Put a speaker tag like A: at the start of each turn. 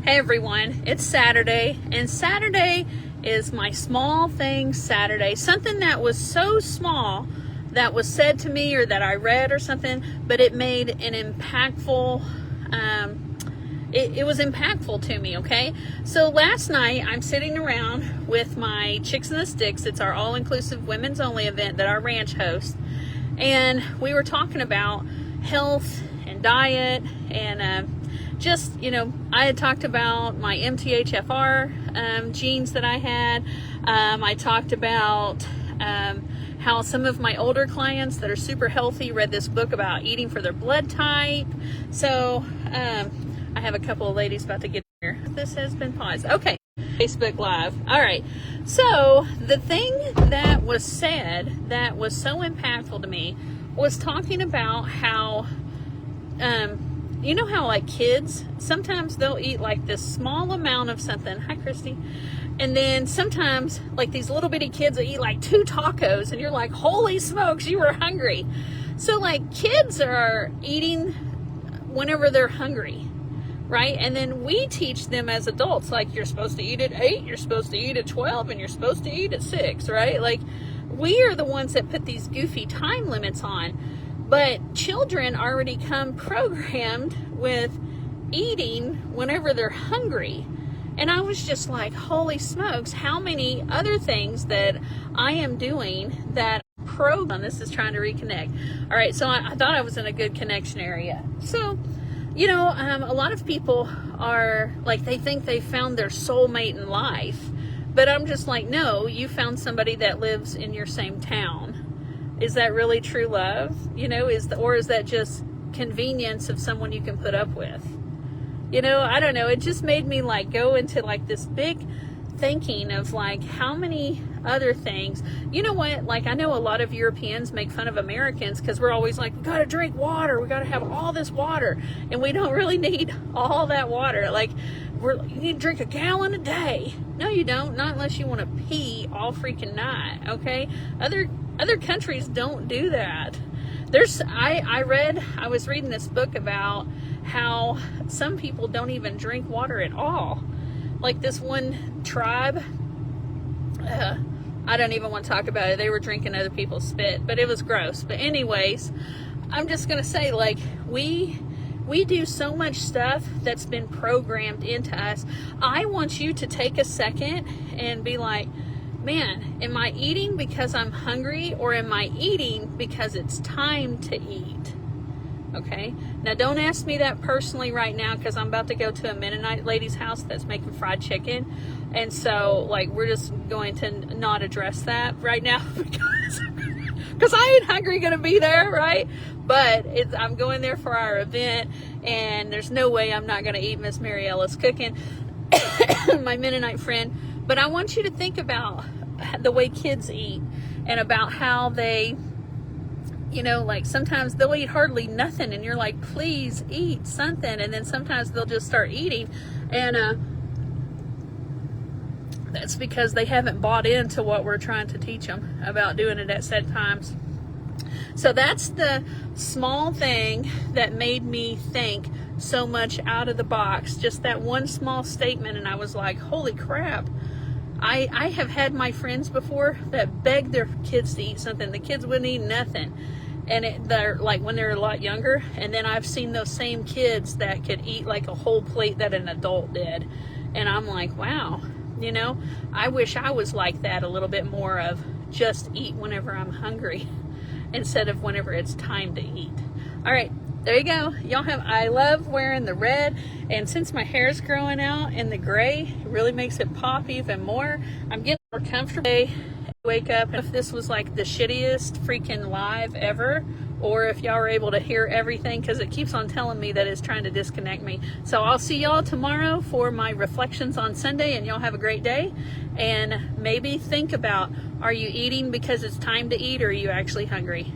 A: Hey everyone, it's Saturday, and Saturday is my small thing Saturday. Something that was so small that was said to me or that I read or something, but it made an impactful, it was impactful to me, okay? So last night I'm sitting around with my Chicks in the Sticks. It's our all-inclusive women's only event that our ranch hosts. And we were talking about health and diet and just, I had talked about my MTHFR genes that I had. I talked about how some of my older clients that are super healthy read this book about eating for their blood type. So I have a couple of ladies about to get here. This has been paused. Okay, Facebook Live. All right. So the thing that was said that was so impactful to me was talking about how you know how like kids, sometimes they'll eat like this small amount of something. Hi, Christy. And then sometimes like these little bitty kids will eat like 2 tacos and you're like, holy smokes, you were hungry. So like kids are eating whenever they're hungry, right? And then we teach them as adults, like you're supposed to eat at 8, you're supposed to eat at 12, and you're supposed to eat at 6, right? Like we are the ones that put these goofy time limits on. But children already come programmed with eating whenever they're hungry. And I was just like, holy smokes, how many other things that I am doing that program. This is trying to reconnect. All right, so I thought I was in a good connection area. So, a lot of people are like, they think they found their soulmate in life. But I'm just like, no, you found somebody that lives in your same town. Is that really true love? Or is that just convenience of someone you can put up with? I don't know. It just made me like go into like this big thinking of like how many other things. You know what? Like I know a lot of Europeans make fun of Americans because we're always like, we got to drink water. We got to have all this water. And we don't really need all that water. Like you need to drink a gallon a day. No, you don't. Not unless you want to pee all freaking night. Okay. Other countries don't do that. I was reading this book about how some people don't even drink water at all. Like this one tribe, I don't even want to talk about it. They were drinking other people's spit, but it was gross. But anyways, I'm just going to say like we do so much stuff that's been programmed into us. I want you to take a second and be like, man, am I eating because I'm hungry or am I eating because it's time to eat? Okay. Now don't ask me that personally right now because I'm about to go to a Mennonite lady's house that's making fried chicken. And so like we're just going to not address that right now because I ain't hungry going to be there, right? But I'm going there for our event and there's no way I'm not going to eat Miss Mariella's cooking, my Mennonite friend. But I want you to think about the way kids eat and about how they, like sometimes they'll eat hardly nothing and you're like, please eat something. And then sometimes they'll just start eating. And that's because they haven't bought into what we're trying to teach them about doing it at set times. So that's the small thing that made me think so much out of the box. Just that one small statement. And I was like, holy crap. I have had my friends before that begged their kids to eat something. The kids wouldn't eat nothing. And they're like when they're a lot younger. And then I've seen those same kids that could eat like a whole plate that an adult did. And I'm like, wow, I wish I was like that a little bit more of just eat whenever I'm hungry instead of whenever it's time to eat. All right. There you go. I love wearing the red, and since my hair is growing out in the gray, it really makes it pop even more. I'm getting more comfortable. Wake up. If this was like the shittiest freaking live ever, or if y'all are able to hear everything, because it keeps on telling me that it's trying to disconnect me. So I'll see y'all tomorrow for my reflections on Sunday, and y'all have a great day. And maybe think about, are you eating because it's time to eat, or are you actually hungry?